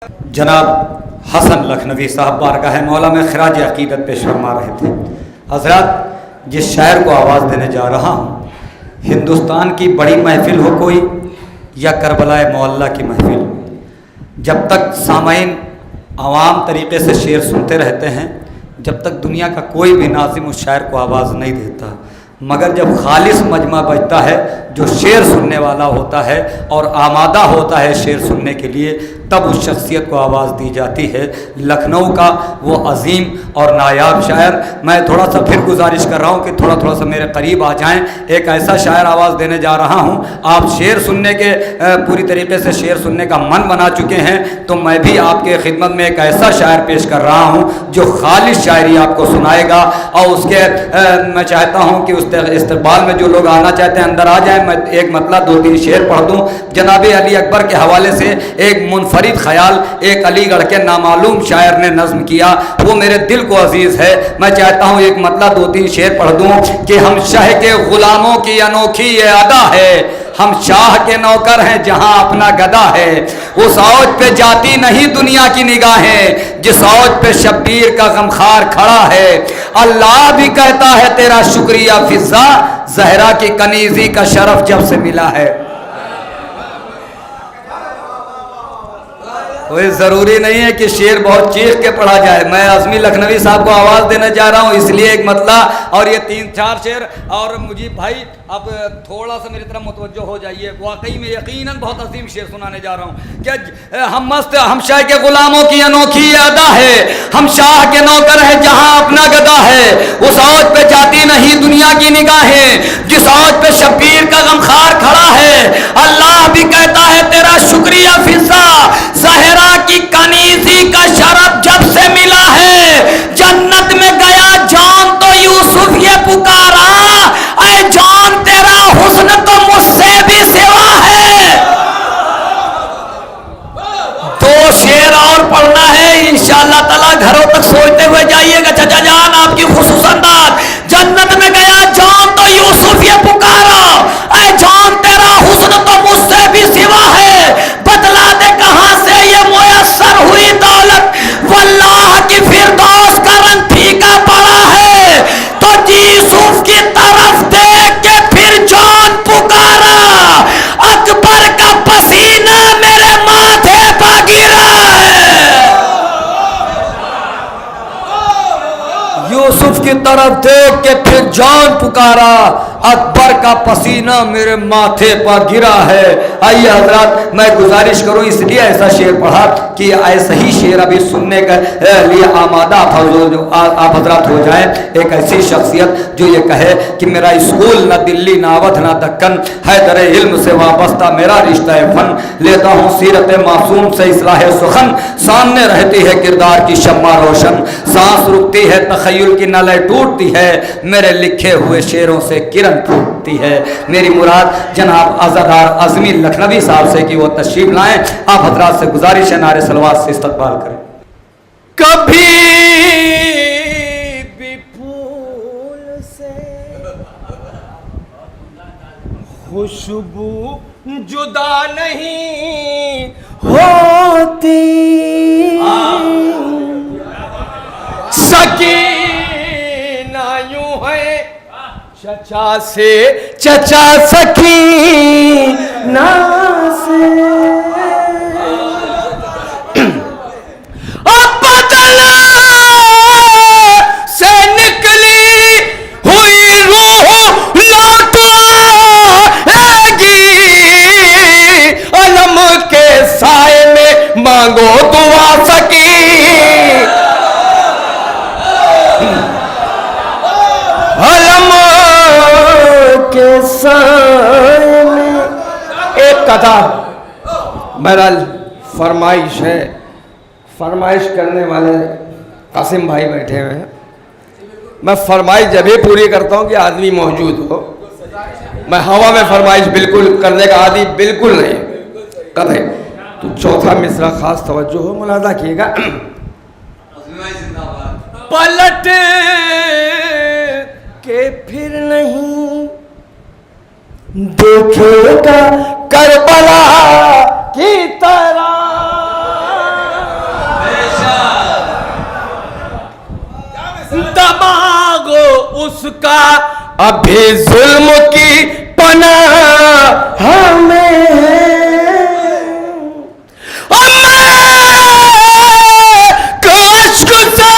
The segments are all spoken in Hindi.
जनाब हसन लखनवी साहब बारगाह मौला में खराज अकीदत पेश फरमा रहे थे। हजरत जिस शायर को आवाज़ देने जा रहा हूँ, हिंदुस्तान की बड़ी महफिल हो कोई या करबलाए मोहल्ला की महफिल, जब तक सामाइन आवाम तरीक़े से शेर सुनते रहते हैं, जब तक दुनिया का कोई भी नाज़िम उस शायर को आवाज़ नहीं देता। मगर जब खालिस मजमा बजता है, जो शेर सुनने वाला होता है और आमादा होता है शेर सुनने के लिए, तब उस शख्सियत को आवाज़ दी जाती है। लखनऊ का वो अजीम और नायाब शायर, मैं थोड़ा सा फिर गुजारिश कर रहा हूँ कि थोड़ा सा मेरे करीब आ जाएं। एक ऐसा शायर आवाज़ देने जा रहा हूँ, आप शेर सुनने के पूरी तरीके से शेर सुनने का मन बना चुके हैं, तो मैं भी आपके खिदमत में एक ऐसा शायर पेश कर रहा हूँ जो खालिस शायरी आपको सुनाएगा। और उसके मैं चाहता हूँ कि उस इस्तकबाल में जो लोग आना चाहते हैं अंदर आ जाएँ। मैं एक मतलब 2-3 शेर पढ़ दूँ। जनाब अली अकबर के हवाले से एक मुनफरिद ख्याल एक अलीगढ़ के नामालूम शायर ने नज़्म किया, वो मेरे दिल को अजीज़ है। मैं चाहता हूँ एक मतलब 2-3 शेर पढ़ दूँ कि हम शाह के ग़ुलामों की अनोखी ये अदा है, हम शाह के नौकर हैं जहाँ अपना गदा है। उस औज पे जाती नहीं दुनिया की निगाहें, जिस औज पे शब्बीर का गमखार खड़ा है। अल्लाह भी कहता है तेरा शुक्रिया फिज़ा, ज़हरा की कनीज़ी का शरफ जब से मिला है। कोई ज़रूरी नहीं है कि शेर बहुत चीख के पढ़ा जाए। मैं आज़मी लखनवी साहब को आवाज़ देने जा रहा हूँ, इसलिए एक मतला और ये 3-4 शेर। और मुजीब भाई अब थोड़ा सा मेरी तरफ मुतवज्जो हो जाइए, वाकई में यकीनन बहुत अजीम शेर सुनाने जा रहा हूँ। क्या हम शाह के ग़ुलामों की अनोखी अदा है, हम शाह के नौकर हैं जहाँ अपना गदा है। उस औज पे जाती नहीं दुनिया की निगाहें, जिस औज पे शब्बीर का गमखार खड़ा है। अल्लाह भी कहता है तेरा शुक्रिया फिज़ा, ज़हरा की कनीज़ी का शरफ जब से मिला है। जन्नत में गया जान तो यूसुफ ये पुकारा, ऐ जान तेरा हुस्न तो मुझसे भी सिवा है। 2 शेर और पढ़ना है इंशाअल्लाह ताला, घरों तक सोचते हुए जाइएगा। चाचा जान आपकी खुसूस अंदाज। जन्नत में गया जान तो यूसुफ ये पुकारा, ऐ जान तेरा हुस्न तो मुझसे भी सिवा है। बतला दे कहां से ये मुयस्सर हुई दौलत, वल्लाह की फिरदौस का रंग फीका पड़ा है। तो यूसुफ की तरफ देख के फिर जान पुकारा, अकबर का पसीना मेरे माथे पर गिरा है। यूसुफ की तरफ देख के फिर जान पुकारा, अकबर का पसीना मेरे माथे पर गिरा है। आइए हजरत मैं गुजारिश करूं, इसलिए ऐसा शेर पढ़ा कि ऐसा ही शेर अभी सुनने के लिए आमादा आप हजरत हो जाएं। एक ऐसी शख्सियत जो ये कहे कि मेरा स्कूल न दिल्ली न अवध न दक्कन, हैदर इल्म से वाबस्ता मेरा रिश्ता है फन। लेता हूँ सीरत मासूम से इस्लाह सुखन, सामने रहती है किरदार की शम्मा रोशन। सांस रुकती है तखय्युल की नलें टूटती है, मेरे लिखे हुए शेरों से किरण फूटती है। मेरी मुराद जनाब अज़ादार आज़मी लखनवी साहब से कि वो तशरीफ लाएं। आप हजरात से गुजारिश है नारे सलवात से इस्तकबाल करें। कभी भी फूल से खुशबू जुदा नहीं होती, सकीना यूं है चचा से, चचा सकीना से। अब बदल से निकली हुई रूह लौट आएगी, अलम के साए में मांगो दुआ सकी। अलम के साए में एक कथा बहरहाल फरमाइश है, फरमाइश करने वाले कासिम भाई बैठे हुए हैं। मैं फरमाइश जब भी पूरी करता हूँ कि आदमी मौजूद हो। मैं हवा में फरमाइश बिल्कुल करने का आदि बिल्कुल नहीं कथे। तो चौथा मिसरा खास तवज्जो हो, मुलादा कीजिएगा। पलट के फिर नहीं देखेगा करबला की तरह, मांगो उसका अभी जुल्म की पनाह हमें है। और मैं कश्क से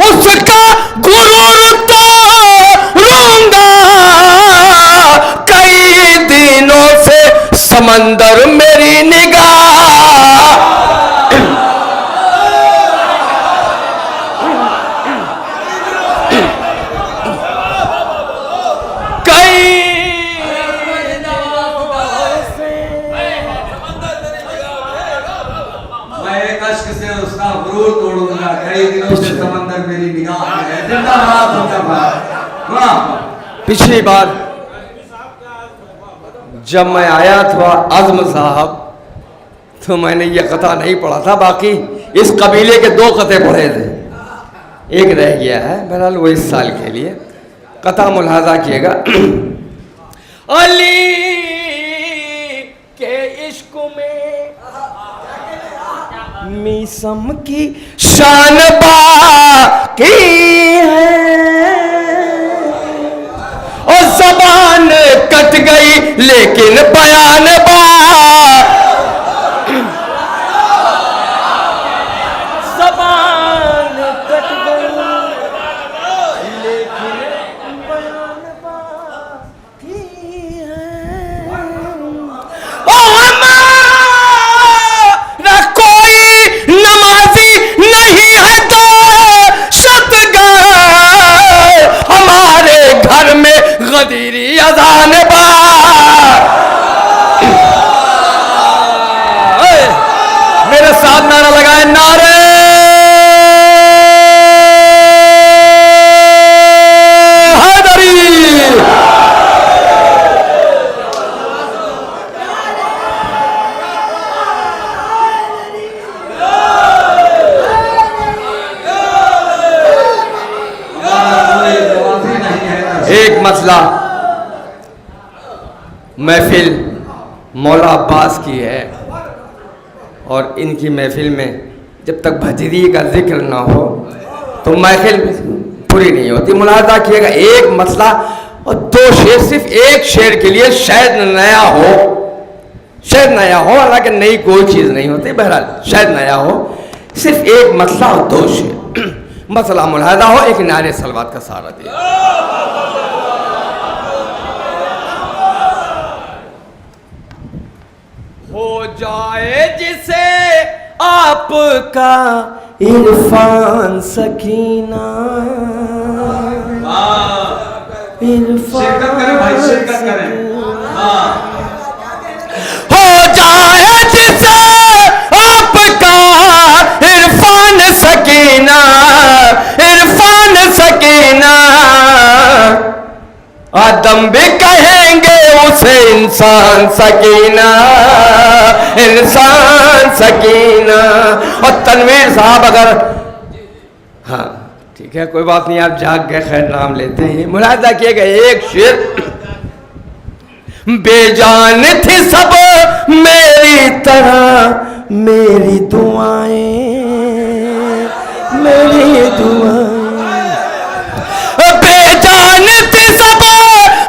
उसका गुरूर तोड़ूंगा, कई दिनों से समंदर मेरी निगाह। तोड़ूंगा, कई दिनों से समंदर मेरी निगाह में है। जिंदाबाद जिंदाबाद। पिछली बार जब मैं आया था आजम साहब तो मैंने ये कथा नहीं पढ़ा था, बाकी इस कबीले के 2 कथे पढ़े थे, एक रह गया है। बहरहाल वो इस साल के लिए कथा मुलाजा किएगा। अली के इश्क में मीसम की शान बाकी है, और ज़बान कट गई लेकिन बयान ज़बान कट गई लेकिन बयान बाकी है। ओ हमारा कोई नमाजी नहीं है तो शतगार, हमारे घर में गदीरी अजान मेरे साथ नारा लगाए, नारे हैदरी। एक मसला महफिल मौला अब्बास की है, और इनकी महफिल में जब तक भजरी का जिक्र ना हो तो महफिल पूरी नहीं होती। मुलाहजा किएगा, एक मसला और 2 शेर, सिर्फ एक शेर के लिए शायद नया हो, हालांकि नई कोई चीज़ नहीं होती, बहरहाल शायद नया हो, सिर्फ एक मसला और 2 शेर। मसला मुलाहजा हो, एक नारे सलवात का सहारा दिया। हो जाए जिसे आपका इरफान सकीना, शिरकत करें भाई, शिरकत करें। हो जाए जिसे आपका इरफान सकीना, इरफान सकीना, आदम भी कहेंगे उसे इंसान सकीना, इंसान सकीना। और तनवीर साहब अगर, हाँ ठीक है कोई बात नहीं, आप जाग गए, खैर नाम लेते हैं। मुलाहजा किएगा, एक शेर, बेजान थी सब मेरी तरह मेरी दुआएं, मेरी दुआएं, बेजान थी सब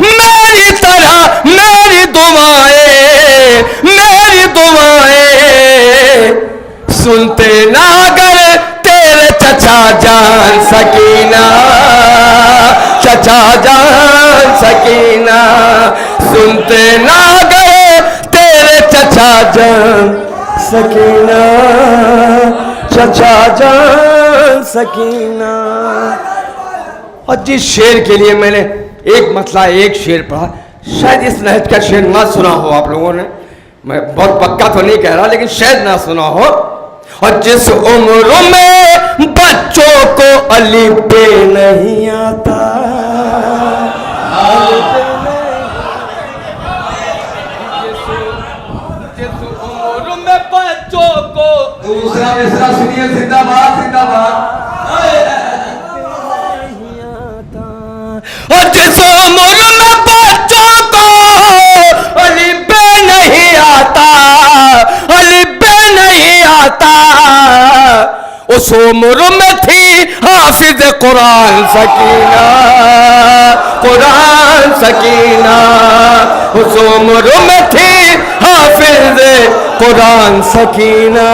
मेरी तरह मेरी दुआएं, मेरी दुआएं, सुनते ना अगर तेरे चचा जान सकीना, चचा जान सकीना, सुनते ना गए तेरे चचा जान सकीना, चचा जान सकीना। और जिस शेर के लिए मैंने एक मसला एक शेर पढ़ा, शायद इस नहज का शेर ना सुना हो आप लोगों ने, मैं बहुत पक्का तो नहीं कह रहा, लेकिन शायद ना सुना हो। और जिस उम्र में बच्चों को अलिफ बे नहीं आता, जिस उम्र में बच्चों को, दूसरा मिसरा सुनिए, जिंदाबाद जिंदाबाद। और जिस उम्र में बच्चों को अलिफ बे नहीं आता, अलिफ बे नहीं आता, उस उम्र में थी हाफिज कुरान सकीना, कुरान सकीना। उस उम्र में थी हाफिज कुरान सकीना,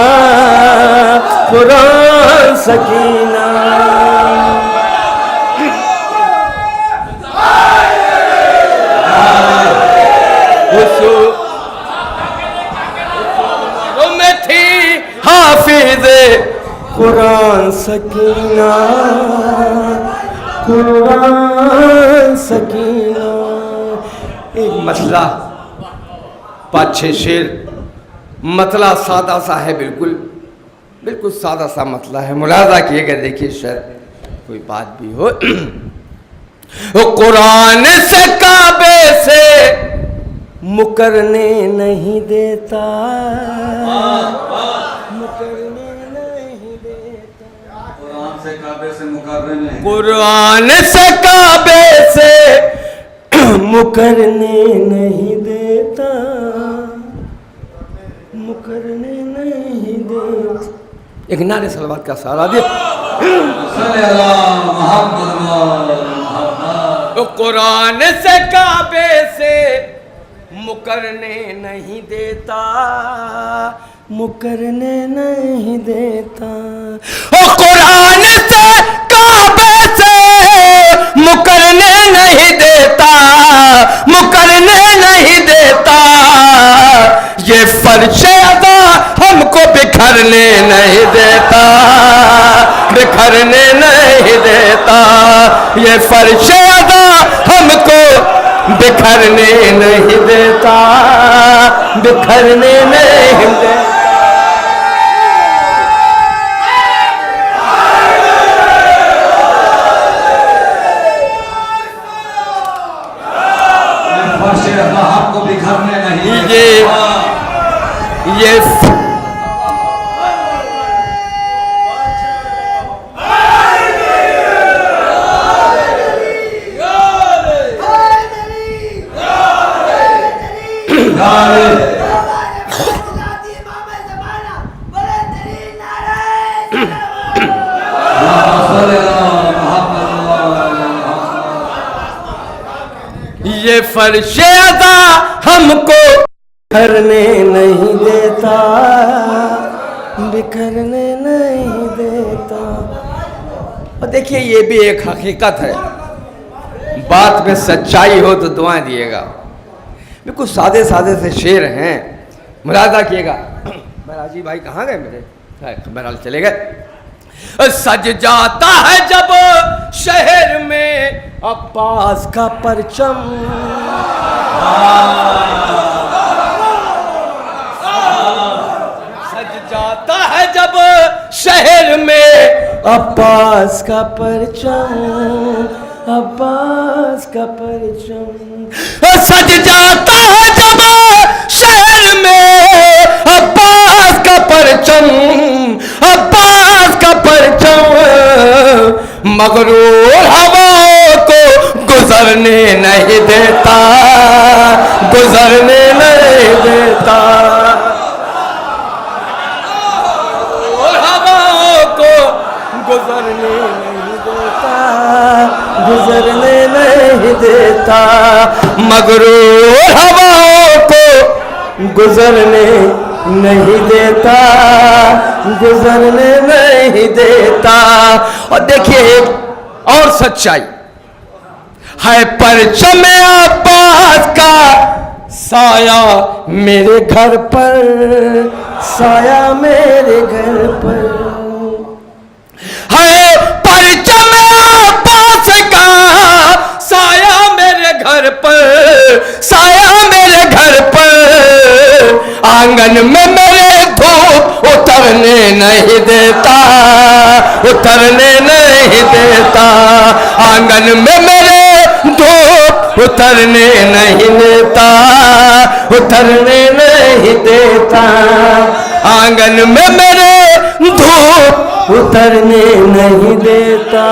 कुरान सकीना। उस उम्र में थी हाफिज कुरान सकीना, कुरान सकीना। एक मसला, 5-6 शेर, मतला सादा सा है, बिल्कुल बिल्कुल सादा सा मतला है। मुलाजा किएगा, देखिए शायद कोई बात भी हो। कुरान से काबे से मुकरने नहीं देता, मुकरने नहीं देता। कुरान से काबे से मुकर्रर नहीं, कुरान से काबे से मुकरने नहीं देता, मुकरने नहीं देता। एक नारे सलवात का सहारा दे। कुरान से काबे से मुकरने नहीं देता, मुकरने नहीं देता। ओ कुरान से काबे से मुकरने नहीं देता, मुकरने नहीं देता। ये फर्श अदा हमको बिखरने नहीं देता, बिखरने नहीं देता। ये फर्श अदा हमको बिखरने नहीं देता, बिखरने नहीं देता। हमको बिखरने नहीं, ये ये फर्श अदा हमको बिखरने नहीं देता, बिखरने नहीं देता। और देखिए ये भी एक हकीकत है, बात में सच्चाई हो तो दुआएं दिएगा। बिल्कुल सादे सादे से शेर हैं, मुलाजा किएगा। बहराजी भाई कहाँ गए मेरे? बहरहाल चले गए। सज जाता है जब शहर में अब्बास का परचम, सज जाता है जब शहर में अब्बास का परचम, अब्बास का परचम। सज जाता है जब शहर में अब्बास का परचम, अब्बास का परचम। मगरूर हवाओं को गुजरने नहीं देता, गुजरने नहीं देता। और हवाओं को गुजरने नहीं देता, गुजरने नहीं देता। मगरूर हवाओं को गुजरने नहीं देता, गुजरने नहीं देता। और देखिए एक और सच्चाई है, परचम अब्बास का साया मेरे घर पर, साया मेरे घर पर है। परचम अब्बास का साया मेरे घर पर, साया मेरे घर पर। आंगन में मेरे धूप उतरने नहीं देता, उतरने नहीं देता। आंगन में मेरे धूप उतरने नहीं देता, उतरने नहीं देता। आंगन में मेरे धूप उतरने नहीं देता।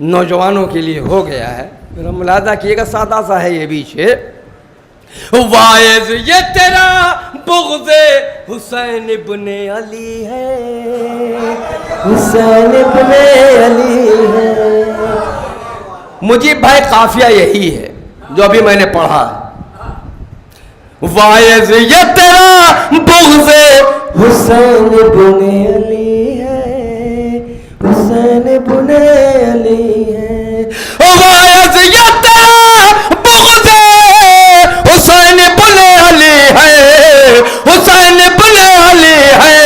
नौजवानों के लिए हो गया है, मेरा मुलाजा किएगा, सादा सा है ये भी शेर। वाइज ये तेरा बुग़्ज़े हुसैन इब्ने अली है, हुसैन इब्ने अली है। मुजीब भाई काफिया यही है जो अभी मैंने पढ़ा है। वायज़ ये तेरा बुग़्ज़े हुसैन इब्ने अली है, हुसैन इब्ने अली है। वायज़ ये तेरा बुग़्ज़े हुसैन इब्ने अली है, हुसैन इब्ने अली है।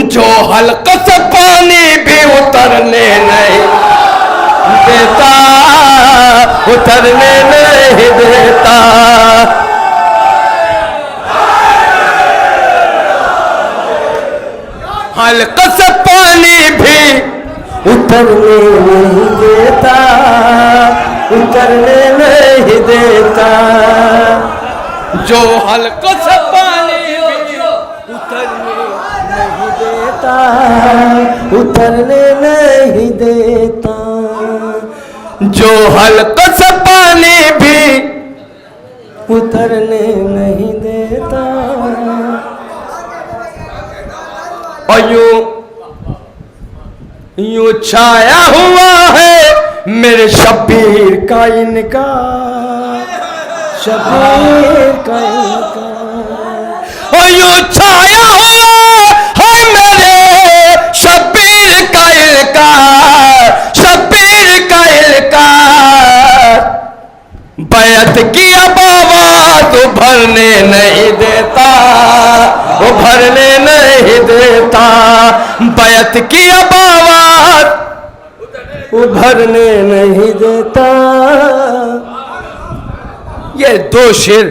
जो हल्क से पानी भी उतरने नहीं देता, उतरने नहीं देता। हल्क से पानी भी उतरने नहीं देता, उतरने नहीं देता। जो हल्क से पानी भी उतरने नहीं देता, उतरने नहीं देता। जो हल्क से पानी भी उतरने नहीं देता। और यूं छाया हुआ है मेरे शब्बीर का इनका, शब्बीर का इनका। और यूं छाया हुआ है मेरे शब्बीर का इनका, शब्बीर का इनका। बैत की अब आवाज़ उभरने नहीं देता, उभरने नहीं देता। बैत की अब आवाज़ उभरने नहीं देता। ये दो शेर,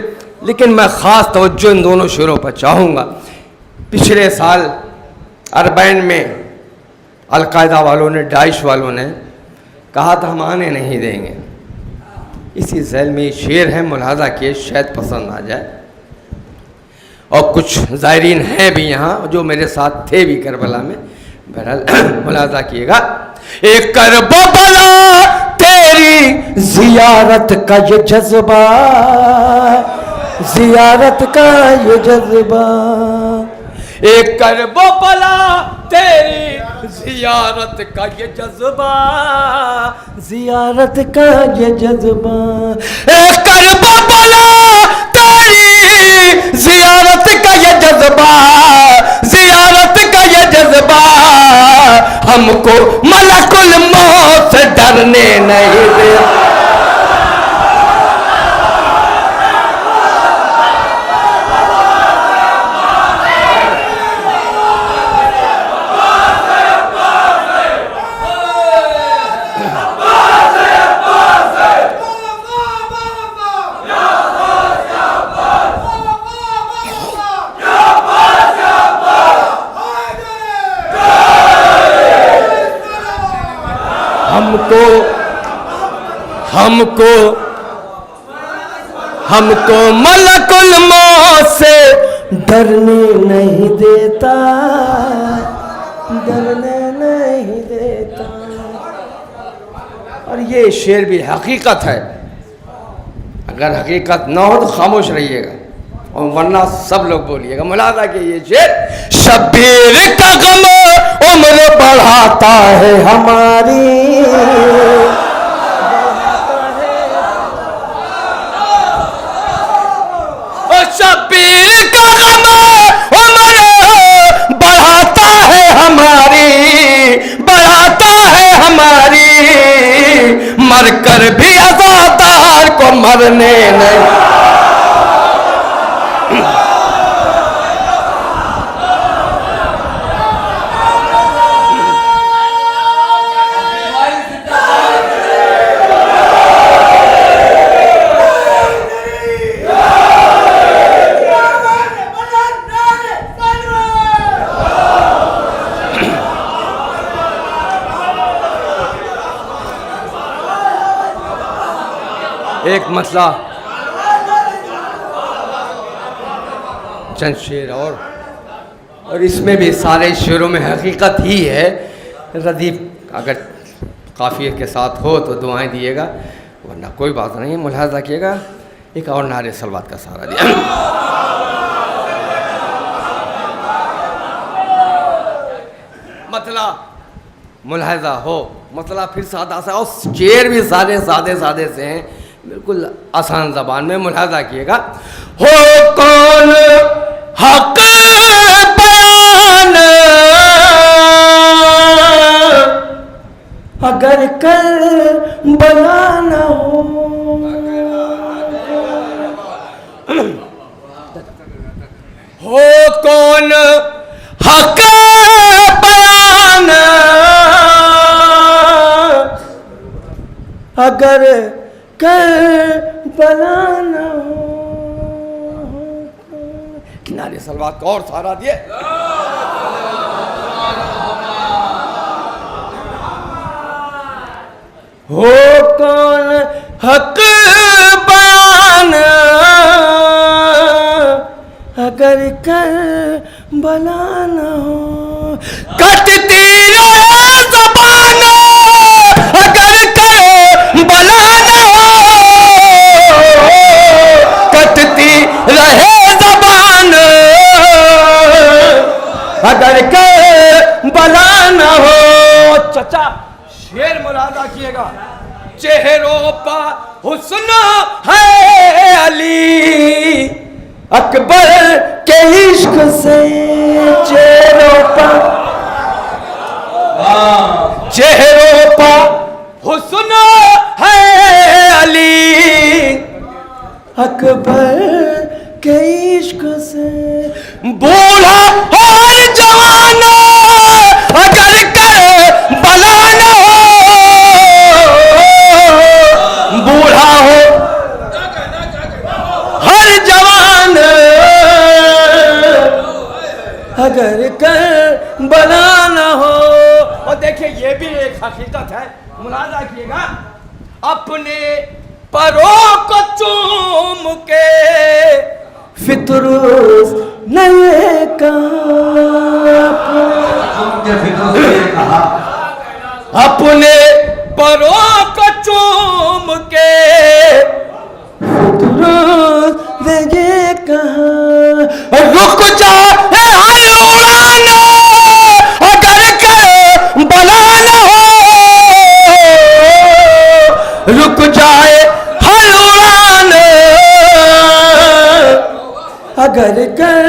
लेकिन मैं ख़ास तवज्जो इन दोनों शेरों पर चाहूँगा। पिछले साल अरबैन में अलकायदा वालों ने, दाइश वालों ने कहा था हम आने नहीं देंगे। इसी झैल में शेर है, मुलाहाजा किए, शायद पसंद आ जाए। और कुछ ज़ायरीन हैं भी यहाँ जो मेरे साथ थे भी करबला में, बहरहाल मुलाहाजा किएगा। एक करबला तेरी ज़ियारत का ये जज्बा, ज़ियारत का ये जज्बा। एक करबला तेरी ज़ियारत का ये जज्बा, ज़ियारत का ये जज्बा। एक करबला तेरी ज़ियारत का ये जज्बा, ज़ियारत का ये जज्बा। हमको मलकुल मौत से डरने नहीं दे। हमको मलकुल मौत से डरने नहीं देता, डरने नहीं देता। और ये शेर भी हकीकत है। अगर हकीकत ना हो तो खामोश रहिएगा, और वरना सब लोग बोलिएगा। मुलाजा के ये शेर, शब्बीर का गम उम्र बढ़ाता है हमारी, शब्बीर का गम उम्र बढ़ाता है हमारी, बढ़ाता है हमारी। मरकर भी आज़ादार को मरने नहीं। एक मसला, चंद शेर और इसमें भी सारे शेरों में हकीकत ही है। रदीफ अगर काफ़िए के साथ हो तो दुआएं दिएगा, वरना कोई बात नहीं है। मुलाहाजा किएगा। एक और नारे सलवात का सहारा दिया। मतला मुलाहिजा हो, मतला फिर सादा सा, और शेर भी सादे सादे सादे से हैं, बिल्कुल आसान ज़बान में मुलाहिजा किएगा। हो कौन हक बयान अगर कर बला न हो कौन हक बयान अगर कर बला न हो। किनारे सलवात को और सहारा दिए। हो कौन हक बयान अगर कर बला न हो। कटती रहे ज़बान अगर कर बला न हो। कटती रहे ज़बान अगर कर बला न हो। चचा शेर मुलादा किएगा। चेहरों पर हुस्न है अली अकबर के इश्क से। चेहरों पर हुस्न है अली अकबर के इश्क से। बूढ़ा और जवान अगर कर बला न हो। बूढ़ा हो हर जवान अगर कर बला न हो। और देखिए ये भी एक हकीकत है, मुलाजा किएगा। अपने परों को चूम के फितरूस ने कहा। अपने परों को चूम के फितरूस ने कहा। रुक जा हर उड़ान अगर कर बला न हो। रुक जाए हर उड़ान अगर कर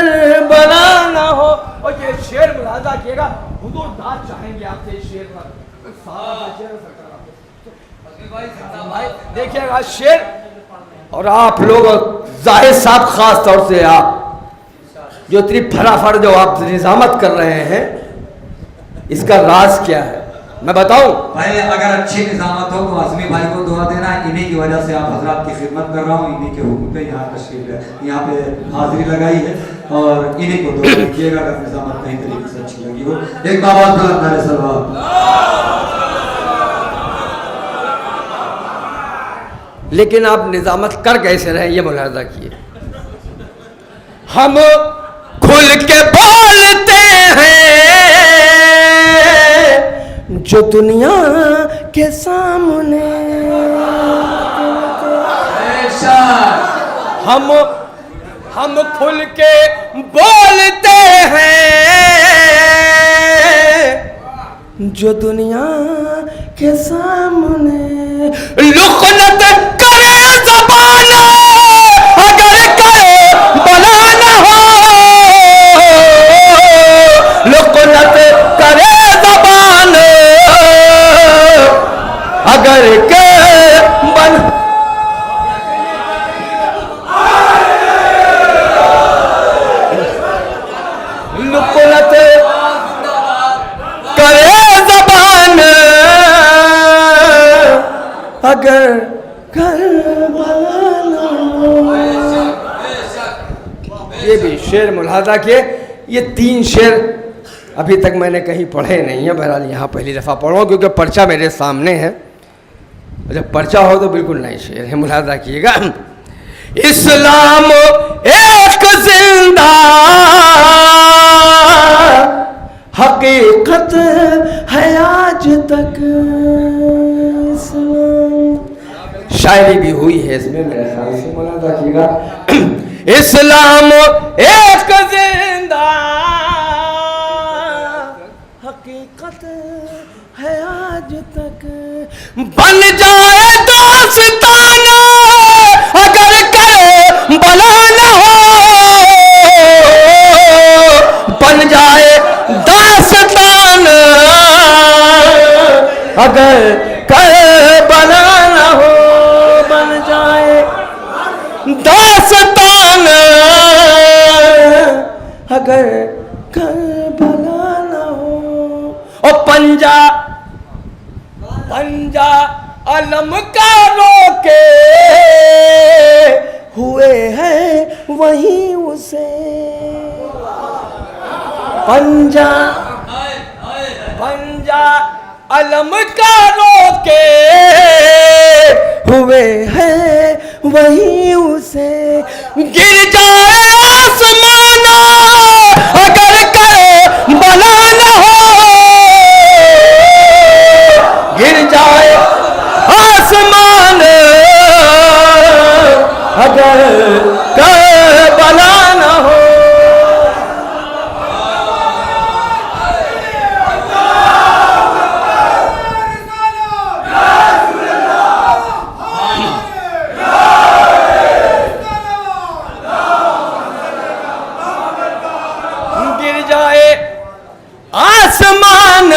बला न हो। और ये शेर मुलाजा किएगा। हुजूर दाद चाहेंगे आपसे इस शेर पर। देखिएगा शेर। और आप लोग जाहिद साहब खास तौर से आप जो इतनी फटाफट जो आप निजामत कर रहे हैं, इसका राज क्या है मैं बताऊं? भाई अगर अच्छी निजामत हो तो आजमी भाई को दुआ देना। इन्हीं की वजह से आप हजरात की खिदमत कर रहा हूँ। इन्हीं के हुक्म पे यहाँ तशरीफ है, यहाँ पे हाजिरी लगाई है और इन्हीं को दुआ कीजिएगा अगर निजामत कहीं तरीके से अच्छी लगी हो। एक आवाज बुलंद नारे सलवात। लेकिन आप निजामत कर कैसे रहे ये मुलाहिजा किए। हम खुल के बोलते हैं जो दुनिया के सामने। हम खुल के बोलते हैं जो दुनिया के सामने। लुकनत करे ज़बान अगर करे बला न हो। लुकनत करे ज़बान अगर करे बला। लुकनत करे ज़बान अगर कर बला न हो। ये भी शेर मुलाहिजा किए। ये 3 शेर अभी तक मैंने कहीं पढ़े नहीं है, बहरहाल यहाँ पहली दफ़ा पढ़ो क्योंकि पर्चा मेरे सामने है। जब पर्चा हो तो बिल्कुल नए शेर है, मुलाहिजा किएगा। इस्लाम एक जिंदा हकीकत है आज तक। शायरी भी हुई है इसमें मेरे ख्याल से, मुलाहिजा कीजिएगा। इस्लाम एक जिंदा हकीकत है आज तक। बन जाए दोस्ताना अगर करे भला न हो, बन जाए दास्ताना अगर करे भला न हो, बन जाए दास्ताना अगर करबला न हो। और पंजा पंजा अलम का रोके हुए हैं वहीं उसे। पंजा पंजा अलम का रोके हुए हैं वहीं उसे। गिर जाए आसमाना अगर करे भला न हो, गिर जाए आसमान अगर करे भला न हो। आसमान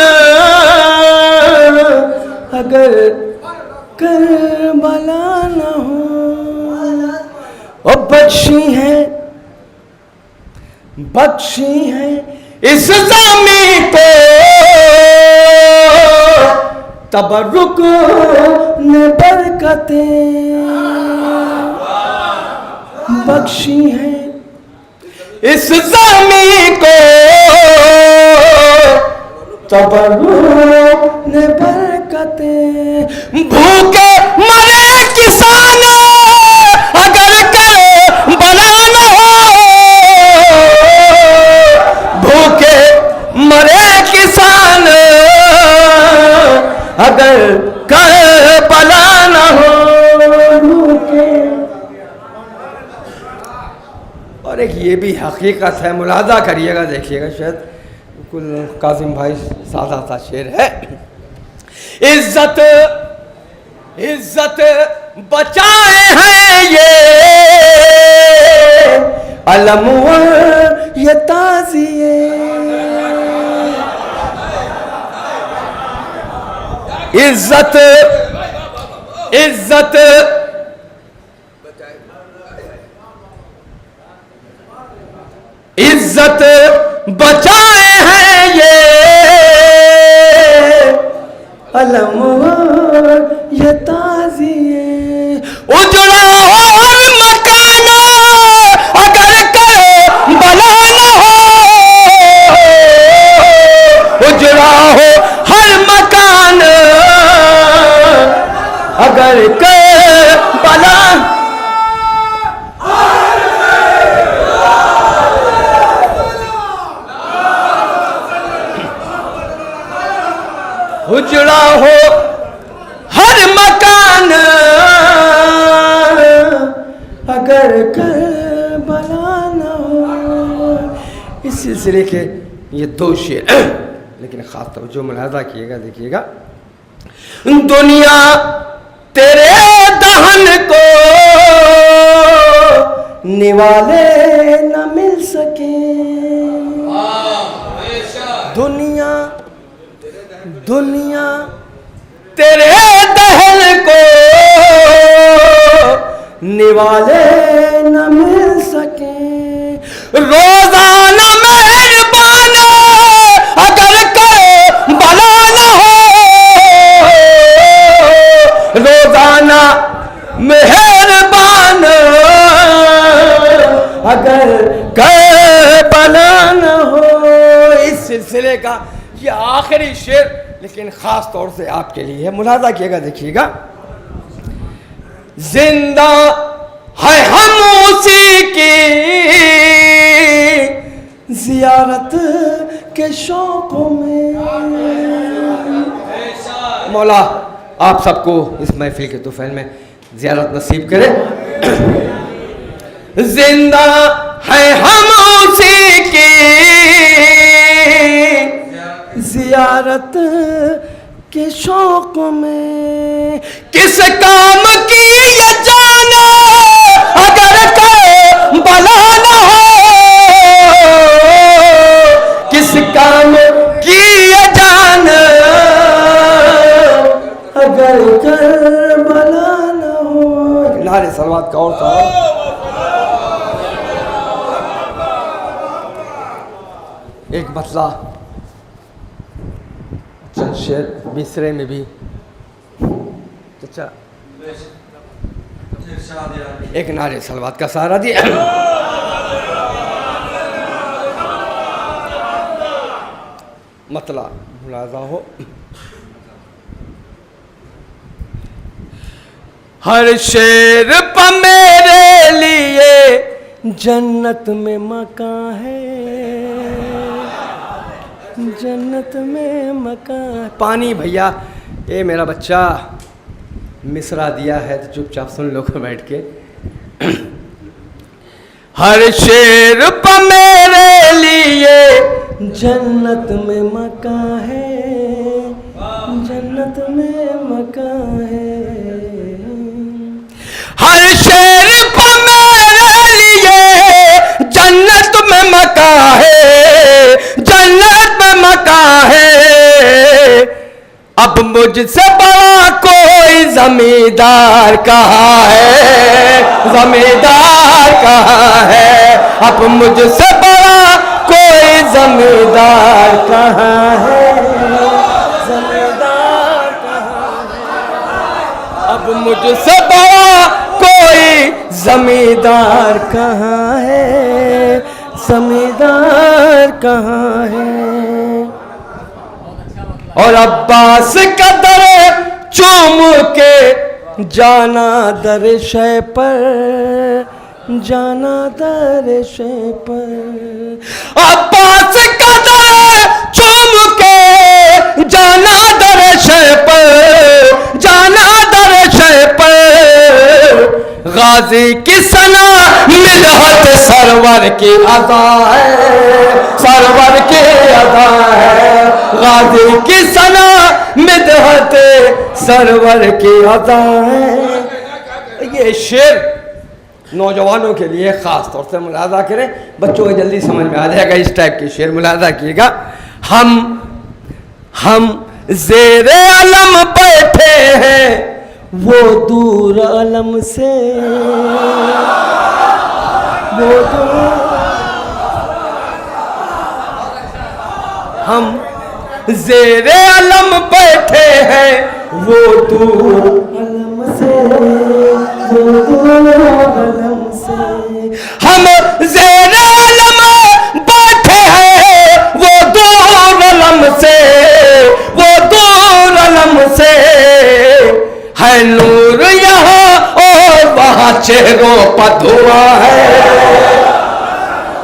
अगर करबला न हो। बख्शी है इस ज़मीं को तबरुक ने बरकतें। बख्शी है इस ज़मीं को तबरुक ने बरकतें। भूखे मरे किसान अगर करे भला न हो, भूखे मरे किसान अगर करे भला न हो। और एक ये भी हकीकत है, मुलाजा करिएगा, देखिएगा, शायद कुल कासिम भाई सादा सा शेर है। इज्जत इज्जत बचाए हैं ये अलम ये ताज़िए। इज्जत इज्जत इज्जत बचाए हैं ये अलम ये ताज़िए। उजड़ा और मकान अगर करे भला न हो, उजड़ा हो हर मकान अगर करे भला। उजड़ा हो हर मकान अगर करबला न हो। इस सिलसिले के ये दो शेर, लेकिन खास तवज्जो मुलाहज़ा कीजिएगा, देखिएगा। दुनिया तेरे दहन को निवाले न मिल सके। दुनिया तेरे दहन को निवाले न मिल सके। रोजाना मेहरबान अगर करे भला न हो, रोजाना मेहरबान अगर करे भला न हो। इस सिलसिले का ये आखिरी शेर, लेकिन खास तौर से आपके लिए है, मुलाजा किएगा, देखिएगा। जिंदा है हम उसी की जियारत के शौकों में। मौला आप सबको इस महफिल के तुफैल में जियारत नसीब करे। जिंदा है हम उसी की जियारत के शौक में किस काम की ये जान अगर बला न हो, किस काम की ये जान अगर बला न हो। नारे सलवात का और था। एक मतला चल शेर मिसरे में भी अच्छा एक नारे सलवात का सहारा दिया। मतला मुलाजा हो। हर शेर पर मेरे लिए जन्नत में मकान है, जन्नत में मकान। पानी भैया, ये मेरा बच्चा मिसरा दिया है तो चुपचाप सुन लो बैठ के। हर शेर पर मेरे लिए जन्नत में मकान है, जन्नत में मकान है। हर शेर पर मेरे लिए जन्नत में मकान है, जन्नत में मकान है। अब मुझसे बड़ा कोई जमींदार कहाँ है, जमींदार कहाँ है। अब मुझसे बड़ा कोई जमींदार कहाँ है, जमींदार कहाँ है। अब मुझसे बड़ा कोई जमींदार कहाँ है, जमींदार कहाँ है। और अब्बास का दर चूम के जाना दर शय पर, जाना दर शय पर। अब्बास का दर चूम के जाना दर शय पर, जाना दर शय पर। गाजी की सना मिलहत सरवर की अदा है, सरवर की अदा है। गाजी की सना मिदहत सरवर की अदा है। ये शेर नौजवानों के लिए ख़ास तौर से मुलाजा करें, बच्चों को जल्दी समझ में आ जाएगा। इस टाइप के शेर मुलाजा कीजिएगा। हम ज़ेरे अलम बैठे हैं वो दूर अलम से, वो दूर। हम ज़ेरे अलम बैठे हैं वो दूर अलम से, वो दूर अलम से। हम ज़ेरे अलम बैठे हैं वो दूर अलम से, वो दूर अलम से। है नूर यहाँ और वहाँ चेहरों पर धुआं है,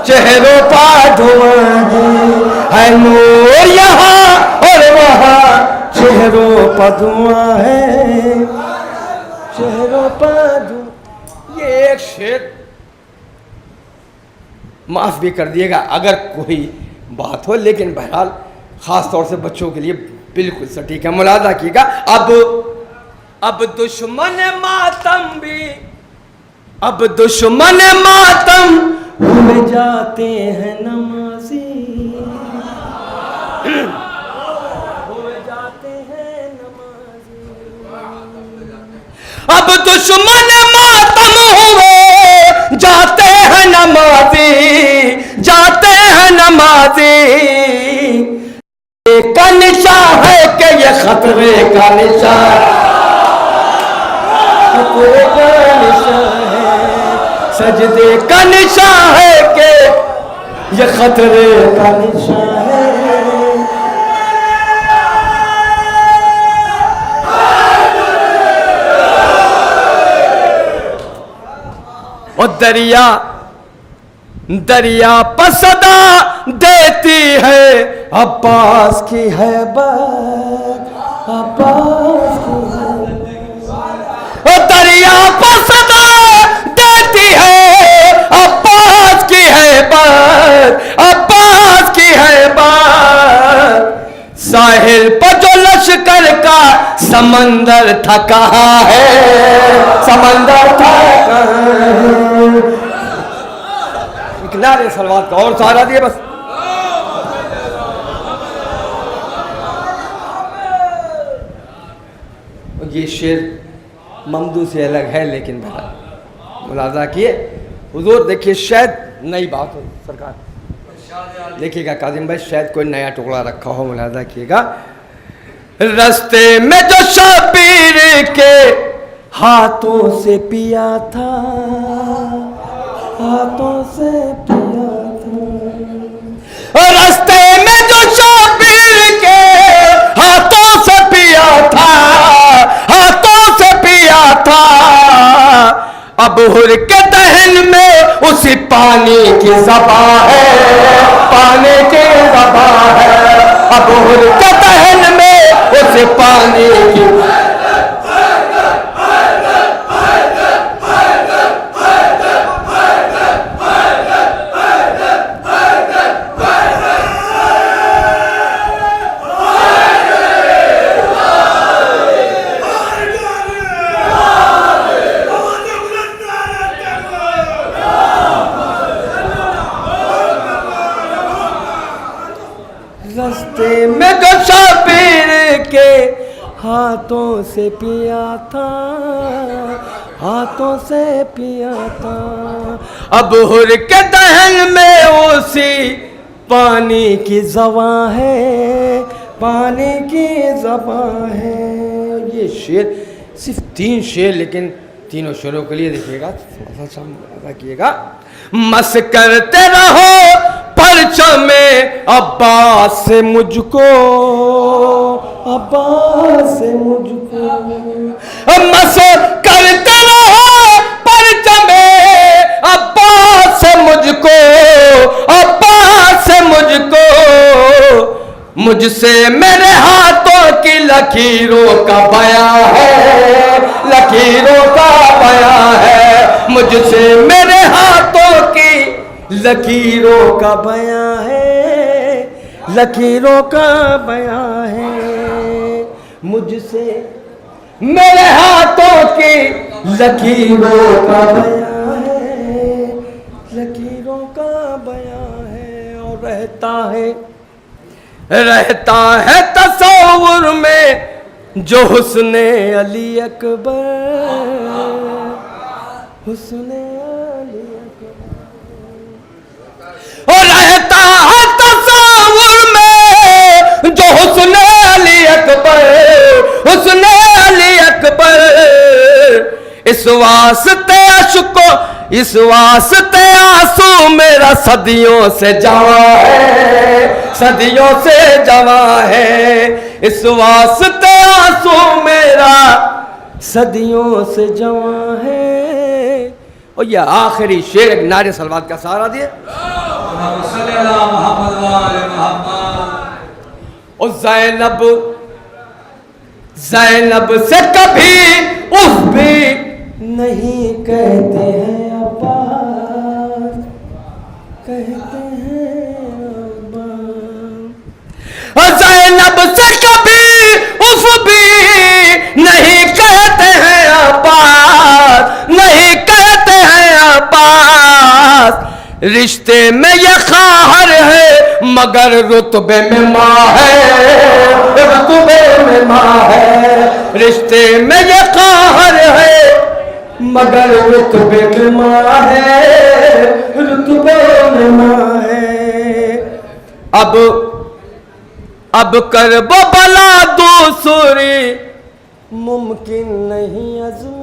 चेहरों पर धुआं है नूर यहाँ और वहाँ चेहरों पर धुआं है, चेहरों पर धुआं। ये एक शेर माफ भी कर दिएगा अगर कोई बात हो, लेकिन बहरहाल खास तौर से बच्चों के लिए बिल्कुल सटीक है। मुलाजा कीजिएगा। अब दुश्मन मातम भी, अब दुश्मन मातम भूल जाते हैं नमाजी, भूल जाते हैं नमाजी। अब दुश्मन मातम हुए जाते हैं नमाजी, जाते हैं नमाजी। का निशान है कि ये खतरे का निशान, खतरे का निशान है। सजदे का निशान है कि ये खतरे का निशान है। और दरिया दरिया पसदा देती है अब्बास की है बात, अब्बास की है। और दरिया पसदा देती है अब्बास की है बात, अब्बास की है बात। बहर पर जो लश्कर का समंदर था कहाँ है, समंदर था कहाँ है। किनारे सलवात का और सहारा दिए बस। ये शेर ममदू से अलग है, लेकिन बड़ा मुलाजा किए हुजूर। देखिए शायद नई बात हो सरकार, देखिएगा काजिम भाई, शायद कोई नया टुकड़ा रखा हो, मुलाजा किएगा। रास्ते में जो शबीर के हाथों से पिया था, हाथों से पिया था। रास्ते में जो शबीर के हाथों से पिया था, हाथों से पिया था। अब हुर के दहन में उसी पानी की ज़बां है, पानी की ज़बां है। अब हुर के दहन में उसी पानी की। रास्ते में जो शबीर के हाथों से पिया था, हाथों से पिया था। अब हुर के दहन में उसी पानी की ज़बां है, पानी की ज़बां है। ये शेर सिर्फ 3 शेर, लेकिन तीनों शेरों के लिए देखिएगा, रखिएगा। मस करते रहो परचमे अब्बास से मुझको, अब्बास से मुझको। मस करते रहो परचमे अब्बास से मुझको, अब्बास से मुझको। मुझसे मेरे हाथों की लकीरों का बयां है, लकीरों का बयां है। मुझसे मेरे हाथों की लकीरों का बयां है, लकीरों का बयां है। मुझसे मेरे हाथों की लकीरों का बयां है, लकीरों का बयां है। और रहता है तसव्वुर में जो हुस्ने अली अकबर, हुस्ने अली अकबर। और रहता है तसव्वुर में जो हुस्ने अली अकबर, हुस्ने अली अकबर। इस वास्ते अश्को, इस वास्ते आंसू मेरा सदियों से जवां है, सदियों से जवां है। इस वास्ते आंसू मेरा सदियों से जवां है। और यह आखिरी शेर एक नारे सलवात का सहारा दिए। और ज़ैनब, ज़ैनब से कभी उफ भी नहीं कहते हैं अब्बास, कहते हैं अब्बास। ज़ैनब से कभी उफ भी नहीं कहते हैं अब्बास, नहीं कहते हैं अब्बास। रिश्ते में ये ख़ाहर है मगर रुतबे में माँ है, रुतबे में माँ है। रिश्ते में ये ख़ाहर है मगर रुतबे में माँ है, रुतबे में माँ है। अब कर वो भला दूसरी मुमकिन नहीं अज़्म